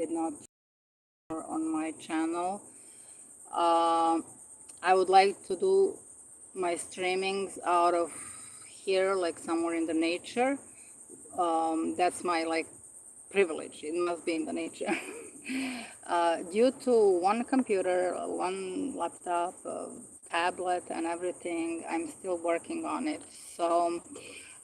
did not on my channel. I would like to do my streamings out of here, like somewhere in the nature. That's my like privilege. It must be in the nature. Due to one computer, one laptop, tablet, and everything, I'm still working on it. So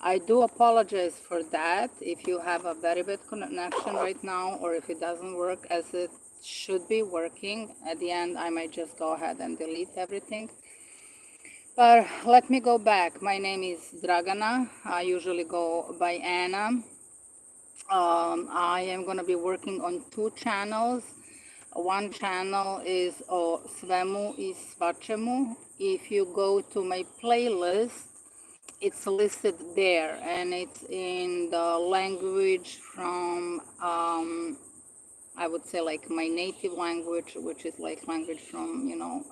I do apologize for that if you have a very bad connection right now, or if it doesn't work as it should be working. At the end, I might just go ahead and delete everything. But let me go back. My name is Dragana. I usually go by Anna. I am going to be working on 2 channels. One channel is o svemu I svačemu. If you go to my playlist, it's listed there, and it's in the language from, I would say, like my native language, which is like language from,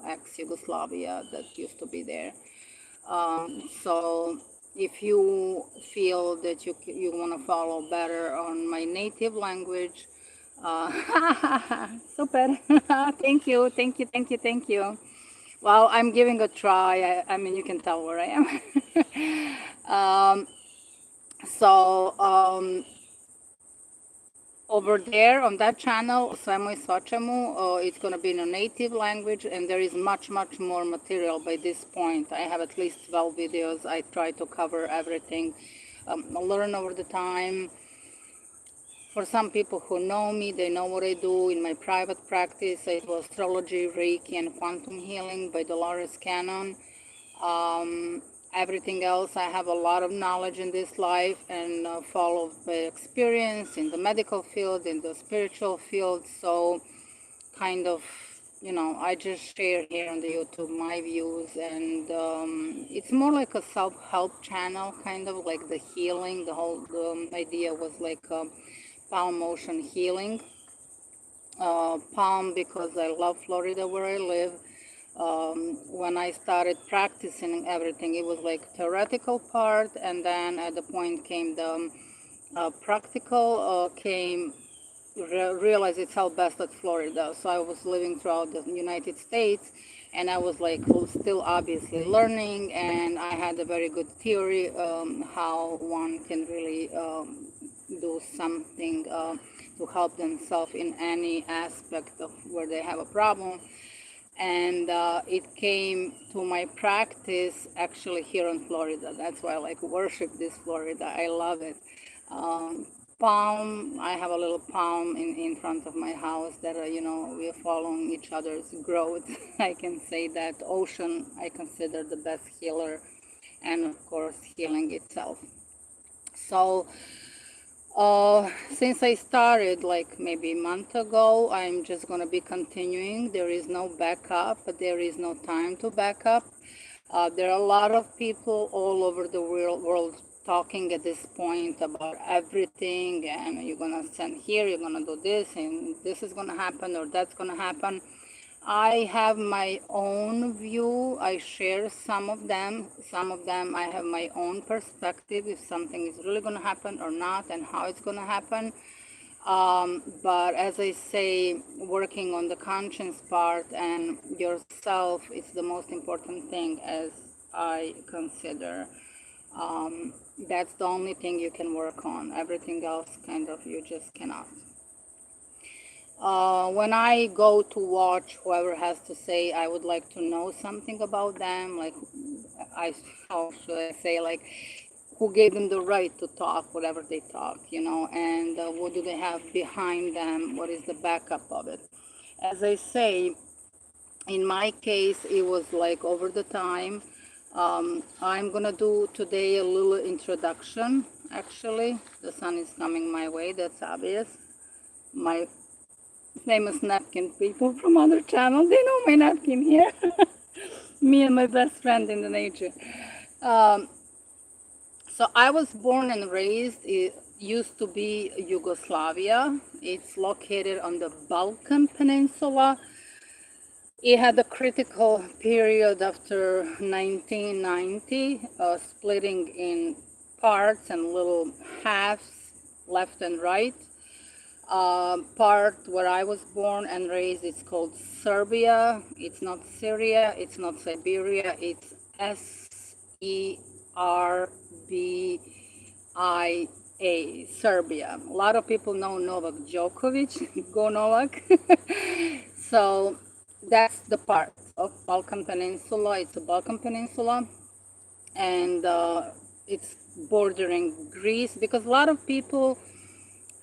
ex-Yugoslavia that used to be there. So if you feel that you want to follow better on my native language, super. Thank you, thank you, thank you, thank you. Well, I'm giving a try. I mean, you can tell where I am. Over there on that channel, Svemu I Svačemu, it's going to be in a native language, and there is much, much more material by this point. I have at least 12 videos. I try to cover everything, learn over the time. For some people who know me, they know what I do in my private practice. I do astrology, Reiki, and quantum healing by Dolores Cannon. Everything else, I have a lot of knowledge in this life and follow by experience in the medical field, in the spiritual field. So kind of, I just share here on the YouTube my views, and it's more like a self-help channel, kind of like the healing. The whole idea was like palm motion healing. Palm because I love Florida where I live. When I started practicing everything, it was like theoretical part, and then at the point came the practical, realized it's how best at Florida. So I was living throughout the United States, and I was like still obviously learning, and I had a very good theory how one can really do something to help themselves in any aspect of where they have a problem. And it came to my practice actually here in Florida. That's why I like worship this Florida. I love it. Palm, I have a little palm in front of my house that, we are following each other's growth. I can say that. Ocean, I consider the best healer, and of course, healing itself. So, since I started like maybe a month ago, I'm just going to be continuing. There is no backup, but there is no time to back up. There are a lot of people all over the world talking at this point about everything, and you're going to send here, you're going to do this, and this is going to happen, or that's going to happen. I have my own view. I share some of them. Some of them I have my own perspective if something is really going to happen or not, and how it's going to happen. But as I say, working on the conscience part and yourself is the most important thing, as I consider. That's the only thing you can work on. Everything else, kind of, you just cannot. When I go to watch whoever has to say, I would like to know something about them, like, how should I say, like, who gave them the right to talk, whatever they talk, and what do they have behind them, what is the backup of it. As I say, in my case, it was like over the time. I'm gonna do today a little introduction, actually. The sun is coming my way, that's obvious. My famous napkin people from other channels, they know my napkin here. Me and my best friend in the nature. So I was born and raised, it used to be Yugoslavia. It's located on the Balkan Peninsula. It had a critical period after 1990, splitting in parts and little halves, left and right. Part where I was born and raised, it's called Serbia. It's not Syria, it's not Siberia, it's Serbia, Serbia. A lot of people know Novak Djokovic, go Novak. So that's the part of Balkan Peninsula. It's a Balkan Peninsula, and it's bordering Greece, because a lot of people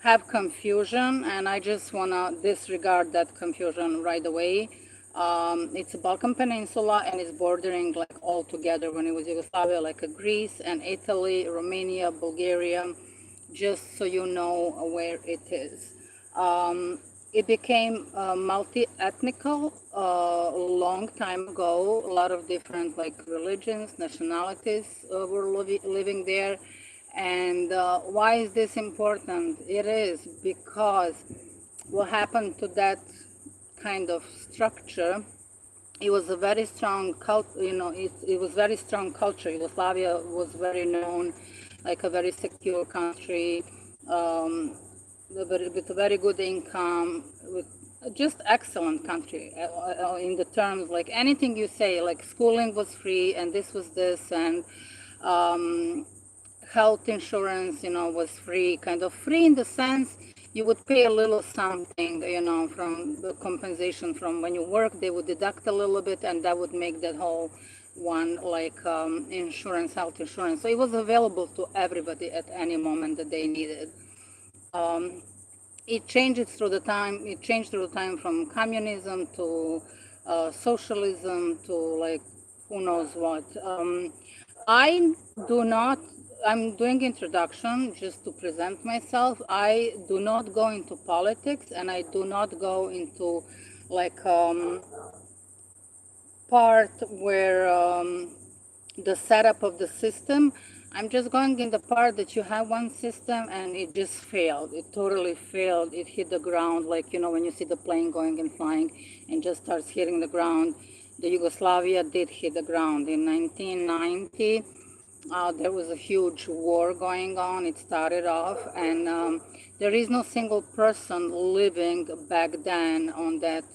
have confusion, and I just want to disregard that confusion right away. It's a Balkan Peninsula, and it's bordering like all together when it was Yugoslavia, like Greece and Italy, Romania, Bulgaria, just so you know where it is. It became multi-ethnical a long time ago. A lot of different like religions, nationalities were living there. And why is this important? It is because what happened to that kind of structure, it was a very strong it was very strong culture. Yugoslavia was very known, like a very secure country, with a very good income, with just excellent country in the terms, like anything you say, like schooling was free, and this was this, and health insurance, was free, kind of free in the sense you would pay a little something, from the compensation from when you work, they would deduct a little bit, and that would make that whole one like insurance, health insurance. So it was available to everybody at any moment that they needed. It changed through the time from communism to socialism to like who knows what. I'm doing introduction just to present myself. I do not go into politics, and I do not go into like part where the setup of the system. I'm just going in the part that you have one system and it just failed. It totally failed. It hit the ground, like, when you see the plane going and flying and just starts hitting the ground. The Yugoslavia did hit the ground. In 1990, there was a huge war going on. It started off, and there is no single person living back then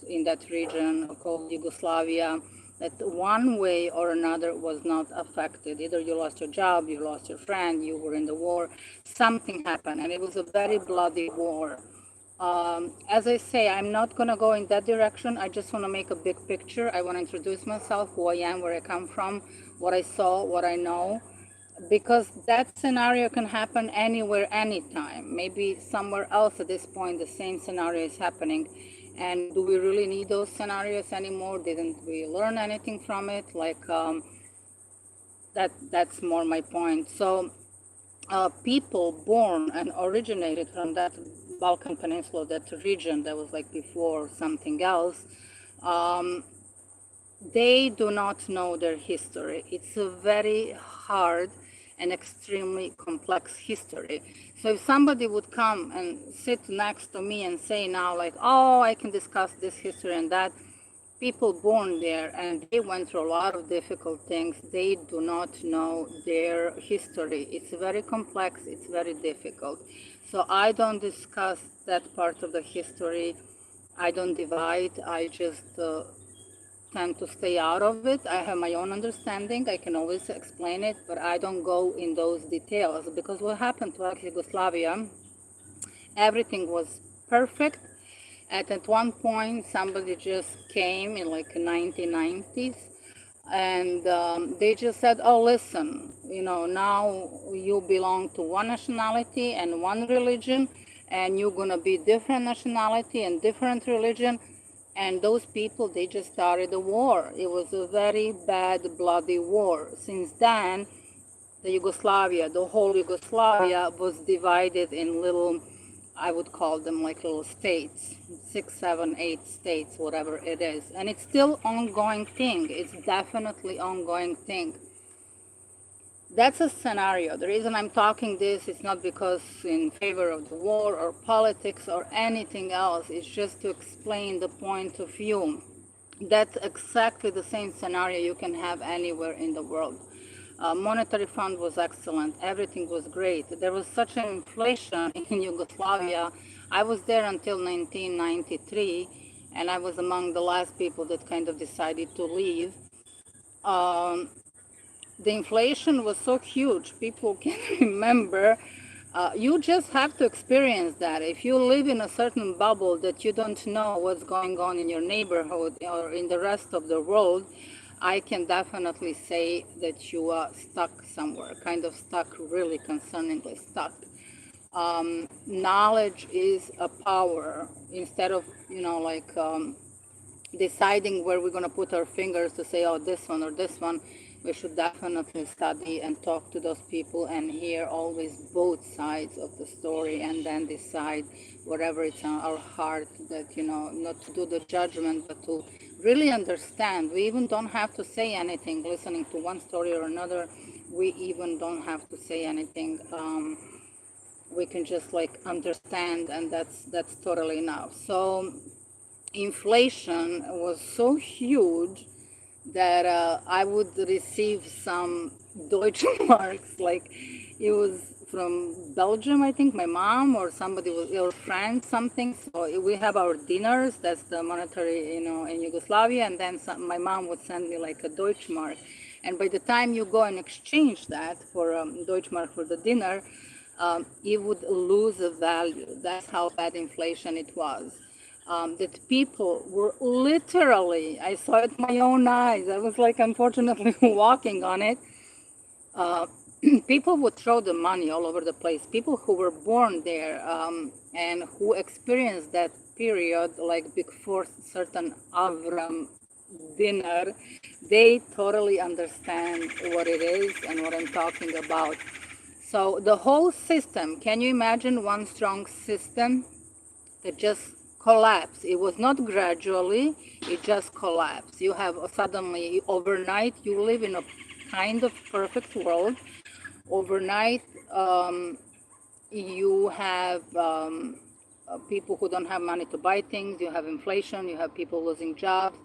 in that region called Yugoslavia that one way or another was not affected. Either you lost your job, you lost your friend, you were in the war, something happened, and it was a very bloody war. As I say, I'm not going to go in that direction. I just want to make a big picture. I want to introduce myself, who I am, where I come from, what I saw, what I know, because that scenario can happen anywhere, anytime. Maybe somewhere else at this point, the same scenario is happening. And do we really need those scenarios anymore? Didn't we learn anything from it? Like, that's more my point. So people born and originated from that Balkan Peninsula, that region that was like before something else, they do not know their history. It's a very hard and extremely complex history. So if somebody would come and sit next to me and say now like, oh, I can discuss this history and that, people born there and they went through a lot of difficult things, they do not know their history. It's very complex, it's very difficult. So I don't discuss that part of the history. I don't divide, I just tend to stay out of it. I have my own understanding. I can always explain it, but I don't go in those details, because what happened to ex-Yugoslavia, everything was perfect. At one point, somebody just came in like the 1990s, and they just said, oh, listen, now you belong to one nationality and one religion, and you're going to be different nationality and different religion. And those people, they just started a war. It was a very bad, bloody war. Since then, the whole Yugoslavia was divided in little, I would call them like little states, 6, 7, 8 states, whatever it is. And it's still ongoing thing. It's definitely ongoing thing. That's a scenario. The reason I'm talking this is not because in favor of the war or politics or anything else. It's just to explain the point of view. That's exactly the same scenario you can have anywhere in the world. Monetary fund was excellent. Everything was great. There was such an inflation in Yugoslavia. I was there until 1993, and I was among the last people that kind of decided to leave. Um, the inflation was so huge, people can remember. You just have to experience that. If you live in a certain bubble that you don't know what's going on in your neighborhood or in the rest of the world, I can definitely say that you are stuck somewhere, kind of stuck, really concerningly stuck. Knowledge is a power. Instead of, deciding where we're going to put our fingers to say, oh, this one or this one, we should definitely study and talk to those people and hear always both sides of the story, and then decide whatever it's on our heart, that, not to do the judgment, but to really understand. We even don't have to say anything listening to one story or another. We even don't have to say anything. We can just understand, and that's totally enough. So inflation was so huge that I would receive some Deutschmarks, it was from Belgium, I think, my mom or somebody, or friend, something. So we have our dinners, that's the monetary, in Yugoslavia, and then my mom would send me like a Deutschmark. And by the time you go and exchange that for Deutschmark for the dinner, it would lose a value. That's how bad inflation it was. That people were literally, I saw it with my own eyes. I was unfortunately walking on it. People would throw the money all over the place. People who were born there and who experienced that period, before certain Avram dinner, they totally understand what it is and what I'm talking about. So the whole system, can you imagine one strong system that just collapsed? It was not gradually, it just collapsed. You have suddenly, overnight, you live in a kind of perfect world. Overnight, you have people who don't have money to buy things, you have inflation, you have people losing jobs,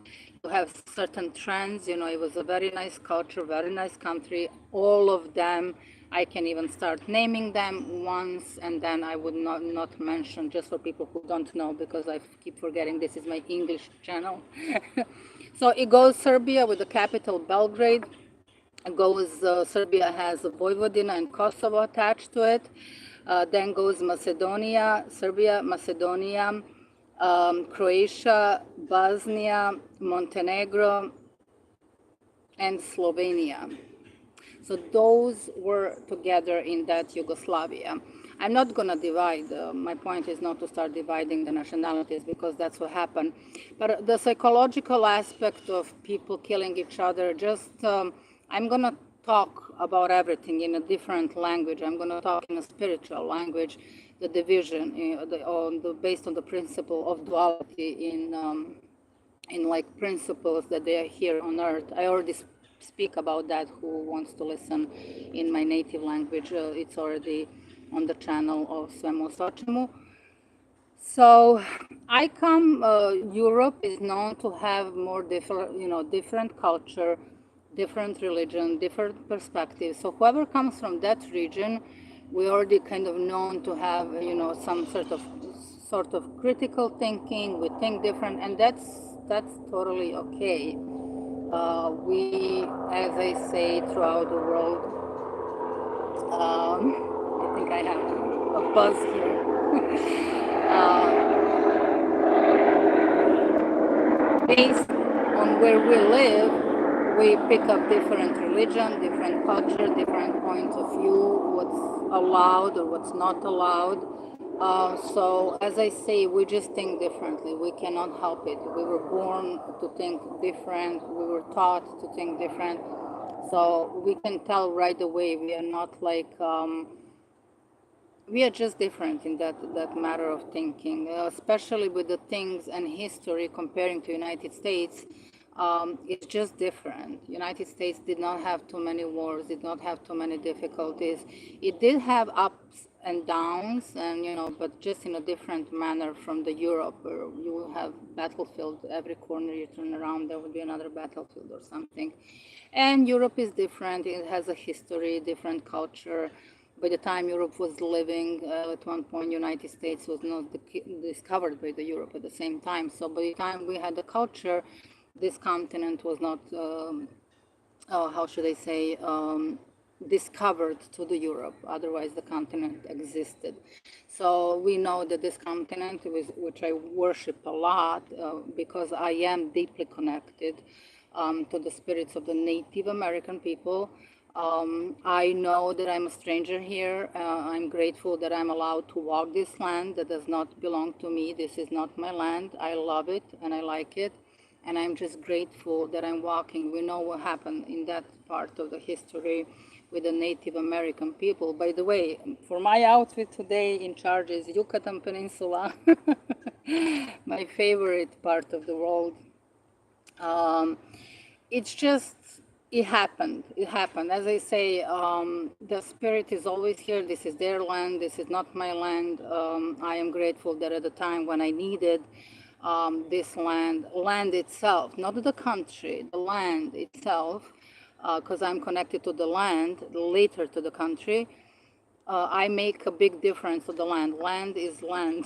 you have certain trends. It was a very nice culture, very nice country, all of them. I can even start naming them once, and then I would not mention, just for people who don't know, because I keep forgetting this is my English channel. So it goes Serbia with the capital Belgrade. It goes Serbia has Vojvodina and Kosovo attached to it. Then goes Macedonia, Serbia, Macedonia, Croatia, Bosnia, Montenegro, and Slovenia. So those were together in that Yugoslavia. I'm not going to divide. My point is not to start dividing the nationalities, because that's what happened. But the psychological aspect of people killing each other, I'm going to talk about everything in a different language. I'm going to talk in a spiritual language, the division, based on the principle of duality in principles that they are here on earth. I already speak about that. Who wants to listen in my native language? It's already on the channel of Svemu Sočemu. So I come, Europe is known to have more different culture, different religion, different perspectives. So whoever comes from that region, we already kind of known to have, some sort of critical thinking. We think different, and that's totally okay. We, as I say, throughout the world, I think I have a buzz here. Based on where we live, we pick up different religion, different culture, different points of view, what's allowed or what's not allowed. So, as I say, we just think differently. We cannot help it. We were born to think different. We were taught to think different. So we can tell right away we are not we are just different in that matter of thinking, especially with the things and history comparing to United States. It's just different. United States did not have too many wars, did not have too many difficulties. It did have ups and downs, and but just in a different manner from the Europe, where you will have battlefield every corner you turn around, there will be another battlefield or something. And Europe is different. It has a history, different culture, By the time Europe was living, at one point, United States was not discovered by the Europe at the same time. So by the time we had the culture, this continent was not, how should I say, discovered to the Europe. Otherwise, the continent existed. So we know that this continent, which I worship a lot, because I am deeply connected to the spirits of the Native American people. I know that I'm a stranger here. I'm grateful that I'm allowed to walk this land that does not belong to me. This is not my land. I love it and I like it. And I'm just grateful that I'm walking. We know what happened in that part of the history with the Native American people. By the way, for my outfit today, in charge is Yucatan Peninsula, my favorite part of the world. It's just, it happened. It happened. As I say, the spirit is always here. This is their land. This is not my land. I am grateful that at the time when I needed this land itself, not the country, the land itself, because I'm connected to the land, later to the country, I make a big difference to the land. Land is land,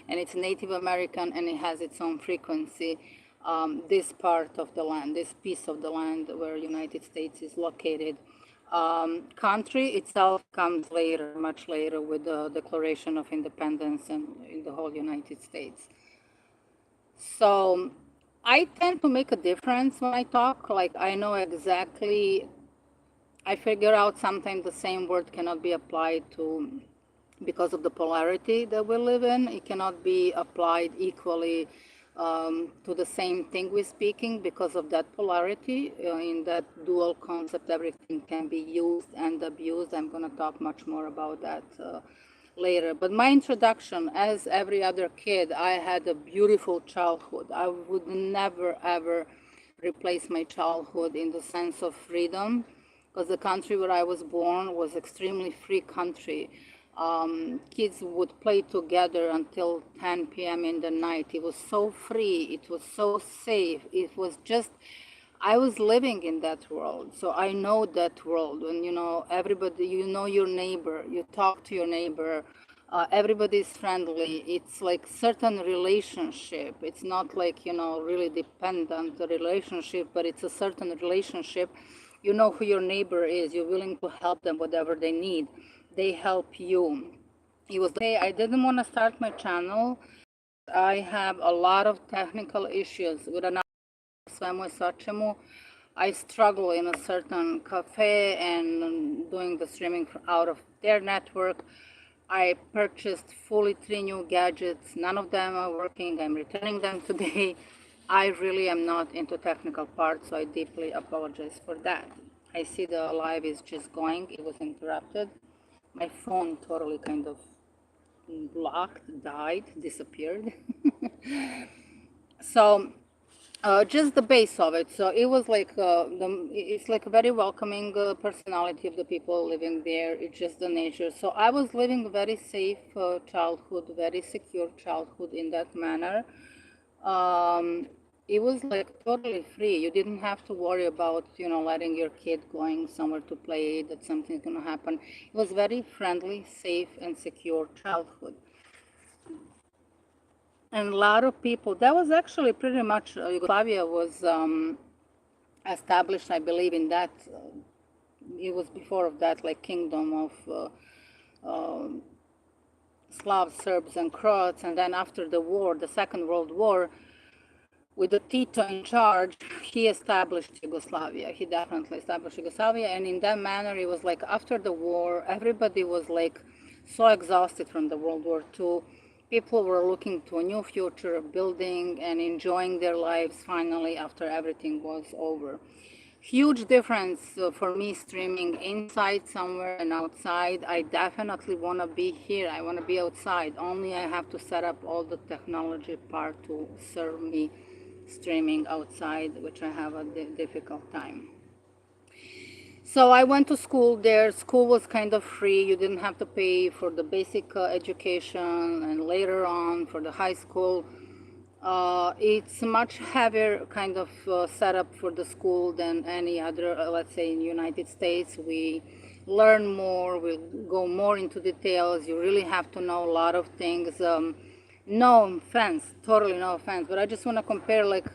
and it's Native American, and it has its own frequency. This part of the land, this piece of the land where United States is located. Country itself comes later, much later, with the Declaration of Independence and in the whole United States. So I tend to make a difference when I talk. Like, I know exactly, I figure out sometimes the same word cannot be applied to, because of the polarity that we live in, it cannot be applied equally to the same thing we're speaking because of that polarity. In that dual concept, everything can be used and abused. I'm going to talk much more about that later. But my introduction, as every other kid, I had a beautiful childhood. I would never, ever replace my childhood in the sense of freedom, because the country where I was born was extremely free country. Kids would play together until 10 p.m. in the night. It was so free. It was so safe. It was just, I was living in that world. So I know that world. And, you know, everybody, you know your neighbor, you talk to your neighbor, everybody is friendly. It's like certain relationship. It's not like, you know, really dependent relationship, but it's a certain relationship. You know who your neighbor is. You're willing to help them, whatever they need. They help you. It was, hey, I didn't want to start my channel. I have a lot of technical issues with another svemu. I struggle in a certain cafe and doing the streaming out of their network. I purchased fully 3 new gadgets. None of them are working. I'm returning them today. I really am not into technical parts, so I deeply apologize for that. I see the live is just going. It was interrupted. My phone totally kind of blocked, died, disappeared. So just the base of it. So it was like, it's like a very welcoming personality of the people living there. It's just the nature. So I was living a very safe childhood, very secure childhood in that manner. It was like totally free. You didn't have to worry about, you know, letting your kid going somewhere to play, that something's going to happen. It was very friendly, safe, and secure childhood. And a lot of people, that was actually pretty much, Yugoslavia was established, I believe, in that, it was before of that, like kingdom of Slavs, Serbs, and Croats. And then after the war, the Second World War, with the Tito in charge, he established Yugoslavia. He definitely established Yugoslavia. And in that manner, it was like after the war, everybody was like so exhausted from the World War II. People were looking to a new future, building and enjoying their lives finally after everything was over. Huge difference for me streaming inside somewhere and outside. I definitely want to be here. I want to be outside. Only I have to set up all the technology part to serve me streaming outside, which I have a difficult time. So I went to school there. School was kind of free. You didn't have to pay for the basic education, and later on for the high school. It's much heavier kind of setup for the school than any other, let's say in the United States. We learn more, we'll go more into details. You really have to know a lot of things. No offense, totally no offense, but I just want to compare, like,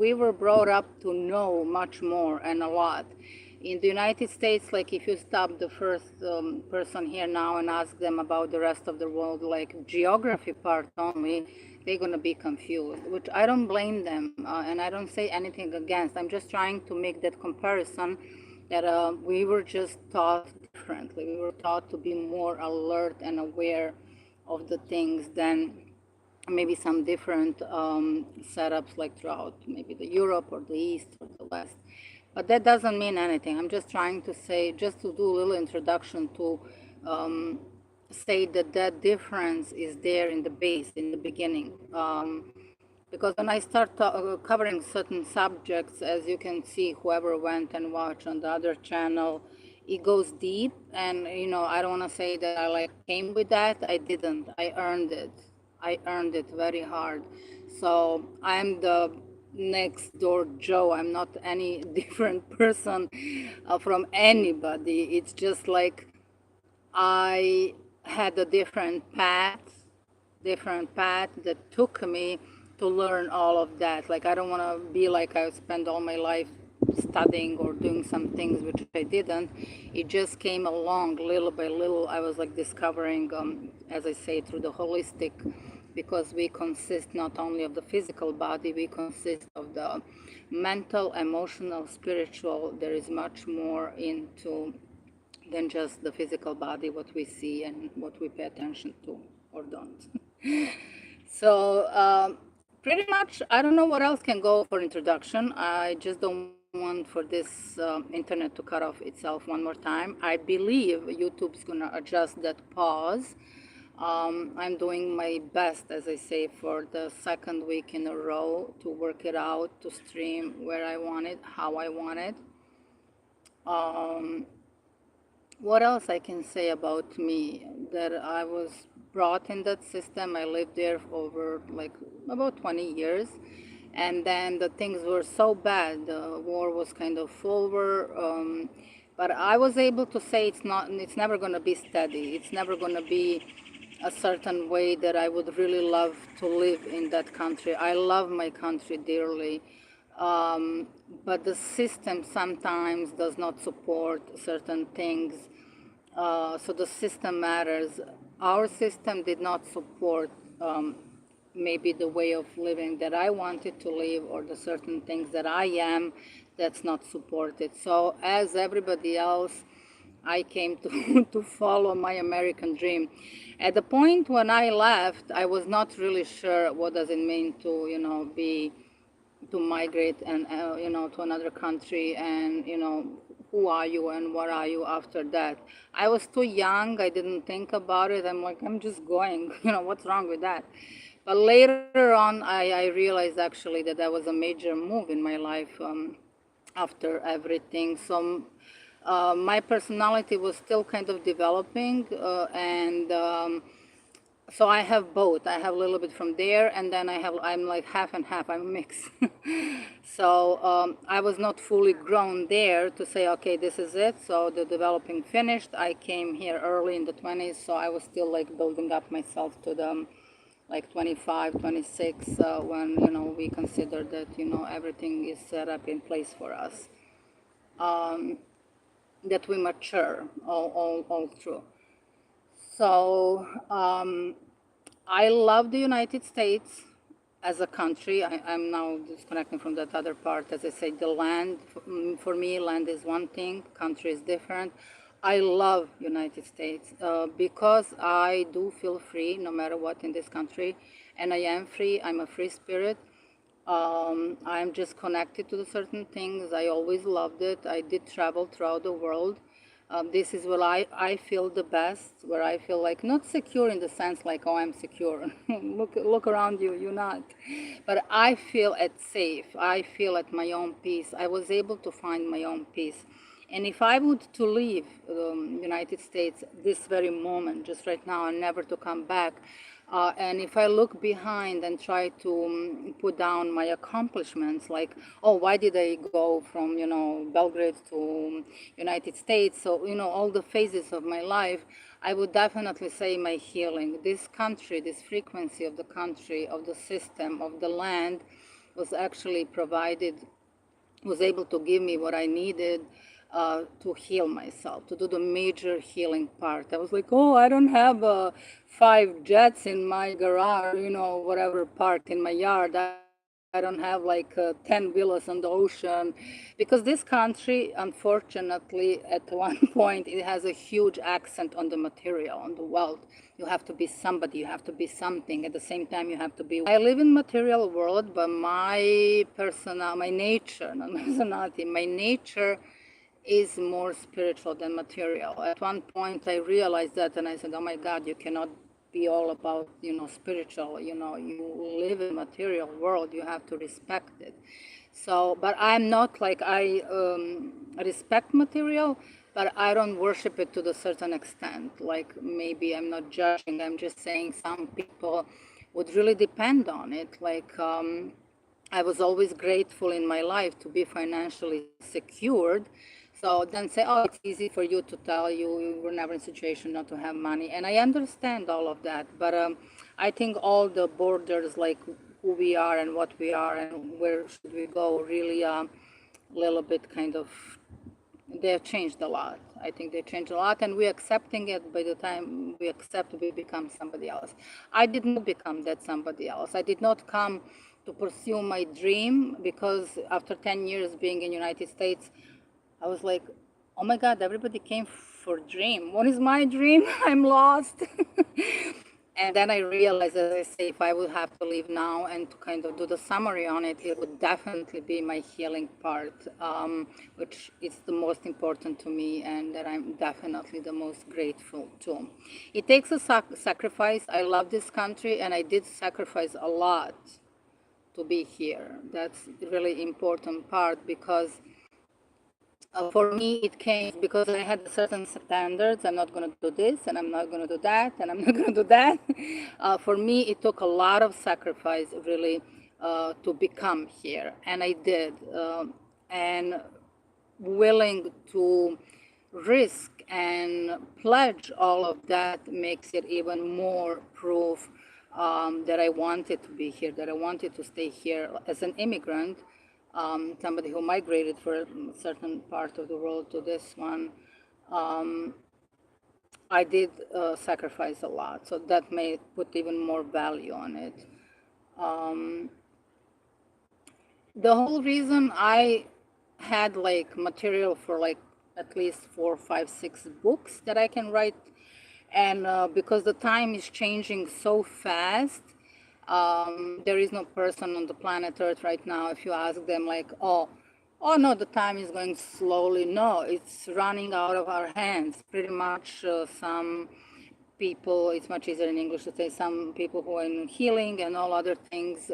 we were brought up to know much more and a lot. In the United States, like, if you stop the first person here now and ask them about the rest of the world, like geography part only, they're going to be confused, which I don't blame them, and I don't say anything against. I'm just trying to make that comparison that we were just taught differently. We were taught to be more alert and aware of the things than maybe some different setups, like throughout maybe the Europe or the East or the West. But that doesn't mean anything. I'm just trying to say, just to do a little introduction to say that that difference is there in the base, in the beginning. Because when I start covering certain subjects, as you can see, whoever went and watched on the other channel, it goes deep. And, you know, I don't want to say that I like came with that. I didn't. I earned it. I earned it very hard. So I'm the next door Joe. I'm not any different person from anybody. It's just like I had a different path that took me to learn all of that. Like, I don't want to be like I spent all my life studying or doing some things which I didn't. It just came along little by little. I was like discovering, as I say, through the holistic, because we consist not only of the physical body, we consist of the mental, emotional, spiritual. There is much more into than just the physical body, what we see and what we pay attention to or don't. So pretty much, I don't know what else can go for introduction. I just don't want for this internet to cut off itself one more time. I believe YouTube's gonna adjust that pause. I'm doing my best, as I say, for the second week in a row to work it out, to stream where I want it, how I want it. What else I can say about me? That I was brought in that system. I lived there for over like about 20 years. And then the things were so bad. The war was kind of over. But I was able to say it's never going to be steady. It's never going to be a certain way that I would really love to live in that country. I love my country dearly. But the system sometimes does not support certain things. So the system matters. Our system did not support maybe the way of living that I wanted to live, or the certain things that I am that's not supported. So as everybody else, I came to follow my American dream. At the point when I left, I was not really sure what does it mean to, you know, to migrate and, you know, to another country, and, you know, who are you and what are you after that. I was too young. I didn't think about it. I'm like, I'm just going, you know, what's wrong with that? But later on, I realized actually that that was a major move in my life after everything. So my personality was still kind of developing, and so I have both. I have a little bit from there, and then I'm like half and half. I'm a mix. So I was not fully grown there to say, okay, this is it. So the developing finished. I came here early in the 20s, so I was still like building up myself to the like 25, 26, when, you know, we consider that, you know, everything is set up in place for us, that we mature all through. So I love the United States as a country. I'm now disconnecting from that other part. As I say, the land, for me, land is one thing, country is different. I love United States because I do feel free no matter what in this country. And I am free. I'm a free spirit. I'm just connected to the certain things. I always loved it. I did travel throughout the world. This is where I feel the best, where I feel like not secure in the sense like, oh, I'm secure. look around you, you're not. But I feel at safe. I feel at my own peace. I was able to find my own peace. And if I would to leave the United States this very moment, just right now, and never to come back, And if I look behind and try to put down my accomplishments, like, oh, why did I go from, Belgrade to United States? So, all the phases of my life, I would definitely say my healing. This country, this frequency of the country, of the system, of the land was actually provided, was able to give me what I needed to heal myself, to do the major healing part. I was like, oh, I don't have 5 jets in my garage, whatever parked in my yard. I don't have like 10 villas on the ocean, because this country, unfortunately, at one point, it has a huge accent on the material, on the wealth. You have to be somebody, you have to be something. At the same time, you have to be. I live in material world, but my my nature, not my personality, my nature is more spiritual than material. At one point, I realized that, and I said, "Oh my God, you cannot be all about, spiritual. You live in material world. You have to respect it." So, but I'm not like I respect material, but I don't worship it to the certain extent. Like maybe I'm not judging. I'm just saying some people would really depend on it. Like I was always grateful in my life to be financially secured. So then say, oh, it's easy for you to tell you were never in a situation not to have money. And I understand all of that. But I think all the borders, like who we are and what we are and where should we go, really a little bit kind of, they have changed a lot. I think they changed a lot, and we're accepting it. By the time we accept, we become somebody else. I did not become that somebody else. I did not come to pursue my dream, because after 10 years being in United States, I was like, oh my God, everybody came for dream. What is my dream? I'm lost. And then I realized, as I say, if I would have to leave now and to kind of do the summary on it, it would definitely be my healing part, which is the most important to me, and that I'm definitely the most grateful to. It takes a sacrifice. I love this country, and I did sacrifice a lot to be here. That's the really important part, because for me, it came because I had certain standards. I'm not going to do this, and I'm not going to do that, and I'm not going to do that. For me, it took a lot of sacrifice, really, to become here, and I did. And willing to risk and pledge all of that makes it even more proof that I wanted to be here, that I wanted to stay here as an immigrant, somebody who migrated from a certain part of the world to this one. I did sacrifice a lot, so that may put even more value on it. The whole reason I had like material for like at least 4, 5, 6 books that I can write, and because the time is changing so fast, there is no person on the planet Earth right now, if you ask them like, oh no, the time is going slowly. No, it's running out of our hands. Pretty much some people, it's much easier in English to say, some people who are in healing and all other things,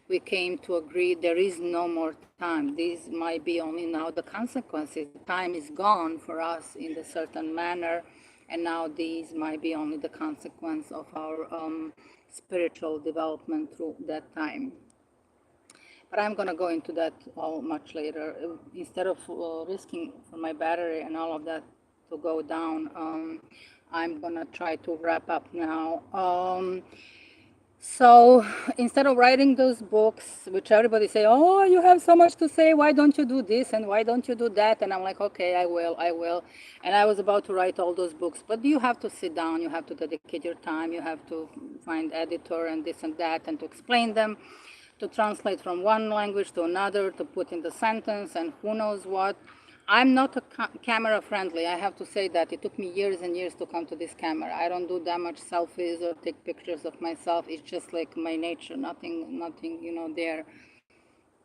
we came to agree there is no more time. These might be only now the consequences. Time is gone for us in a certain manner, and now these might be only the consequence of our spiritual development through that time. But I'm going to go into that all much later. Instead of risking for my battery and all of that to go down, I'm going to try to wrap up now. So instead of writing those books, which everybody say, oh, you have so much to say, why don't you do this and why don't you do that? And I'm like, okay, I will. And I was about to write all those books, but you have to sit down, you have to dedicate your time, you have to find editor and this and that, and to explain them, to translate from one language to another, to put in the sentence, and who knows what. I'm not a camera friendly. I have to say that. It took me years and years to come to this camera. I don't do that much selfies or take pictures of myself. It's just like my nature, nothing, there.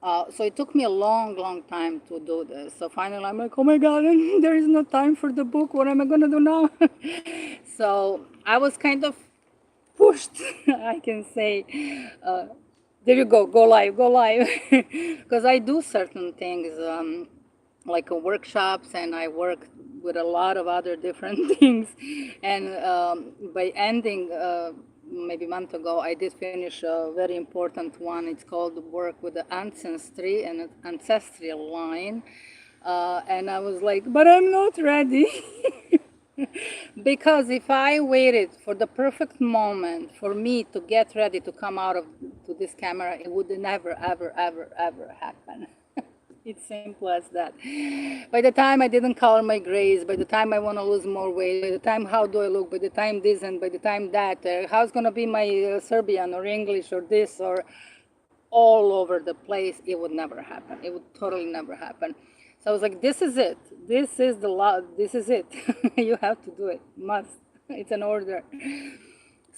So it took me a long time to do this. So finally I'm like, oh my God, there is no time for the book. What am I gonna do now? So I was kind of pushed, I can say, there you go live, because I do certain things, like workshops, and I work with a lot of other different things, and by ending maybe a month ago, I did finish a very important one. It's called Work with the Ancestry and Ancestral Line. And I was like, but I'm not ready. Because if I waited for the perfect moment for me to get ready to come out of to this camera, it would never, ever, ever, ever happen. It's simple as that. By the time I didn't color my grays, by the time I want to lose more weight, by the time how do I look, by the time this and by the time that, how's going to be my Serbian or English or this or all over the place, it would never happen. It would totally never happen. So I was like, this is it. This is the law. This is it. You have to do it. Must. It's an order.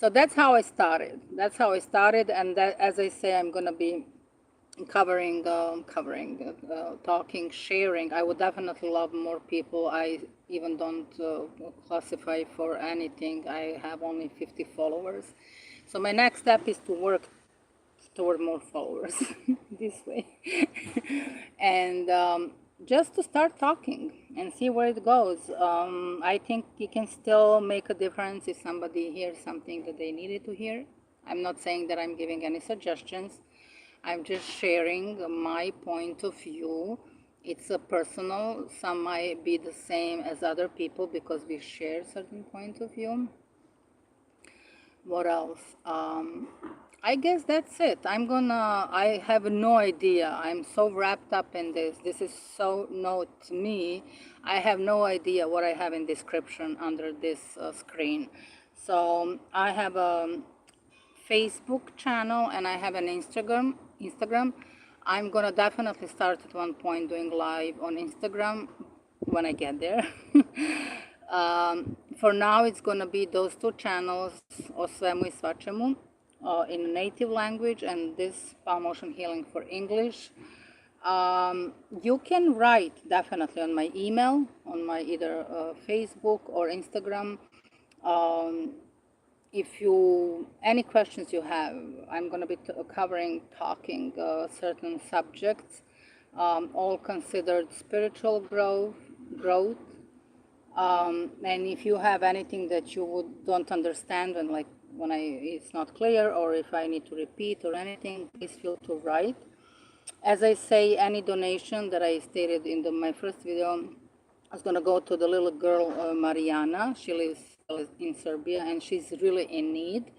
So that's how I started. That's how I started. And that, as I say, I'm going to be covering, talking, sharing. I would definitely love more people. I even don't classify for anything. I have only 50 followers. So my next step is to work toward more followers this way. And just to start talking and see where it goes. I think it can still make a difference if somebody hears something that they needed to hear. I'm not saying that I'm giving any suggestions. I'm just sharing my point of view. It's a personal. Some might be the same as other people because we share certain point of view. What else? I guess that's it. I have no idea. I'm so wrapped up in this. This is so new to me. I have no idea what I have in description under this screen. So I have a Facebook channel and I have an Instagram. I'm gonna definitely start at one point doing live on Instagram when I get there. For now, it's gonna be those two channels, O svemu I svačemu, in a native language, and this palm motion healing for English. You can write definitely on my email, on my either Facebook or Instagram. If you, any questions you have, I'm going to be talking certain subjects, all considered spiritual growth. And if you have anything that you don't understand and like when it's not clear, or if I need to repeat or anything, please feel to write. As I say, any donation that I stated in my first video is going to go to the little girl, Mariana. She lives in Serbia and she's really in need.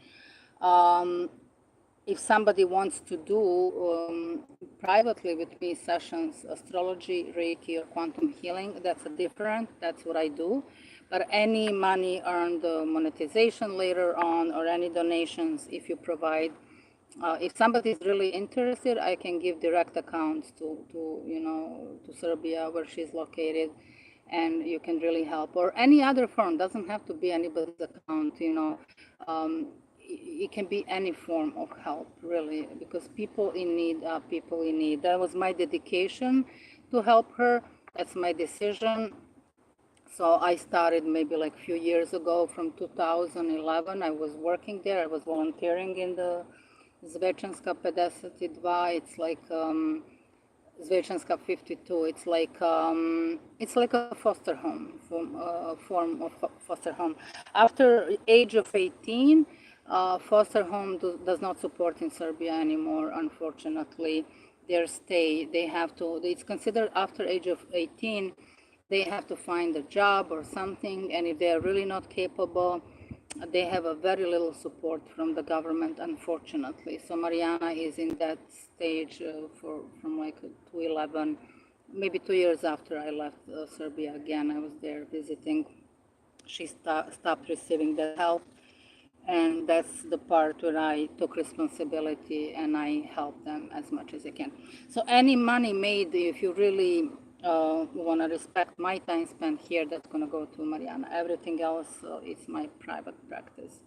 If somebody wants to do privately with me sessions, astrology, Reiki, or quantum healing, that's what I do. But any money earned, monetization later on, or any donations, if you provide, if somebody is really interested, I can give direct accounts to Serbia where she's located, and you can really help. Or any other form, doesn't have to be anybody's account, it can be any form of help, really, because people in need are people in need. That was my dedication to help her. That's my decision. So I started maybe like a few years ago, from 2011. I was working there. I was volunteering in the Zvečanska 52. It's like Zvečanska 52. It's like a foster home, form of foster home. After age of 18, foster home does not support in Serbia anymore, unfortunately. Their stay, it's considered after age of 18, they have to find a job or something, and if they're really not capable, they have a very little support from the government, unfortunately. So Mariana is in that stage from like 2011, maybe 2 years after I left Serbia again. I was there visiting. She stopped receiving that help, and that's the part where I took responsibility and I helped them as much as I can. So any money made, if you really want to respect my time spent here, that's going to go to Mariana. Everything else is my private practice.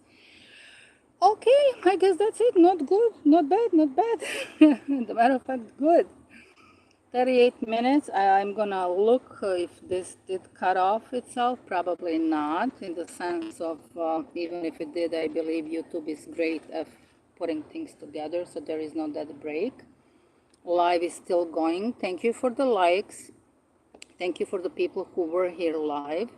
Okay, I guess that's it. Not good, not bad, not bad. As a matter of fact, good. 38 minutes. I'm gonna look if this did cut off itself. Probably not, in the sense of even if it did, I believe YouTube is great at putting things together, so there is no dead break. Live is still going. Thank you for the likes. Thank you for the people who were here live.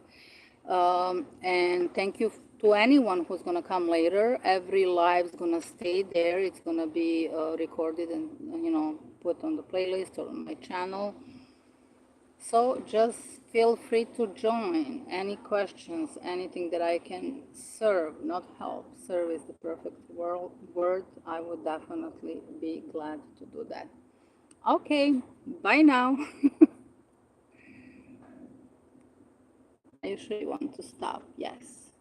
And thank you to anyone who's going to come later. Every live is going to stay there. It's going to be recorded and, put on the playlist or on my channel. So just feel free to join. Any questions, anything that I can serve, not help. Serve is the perfect word. I would definitely be glad to do that. Okay, bye now. I usually want to stop, yes.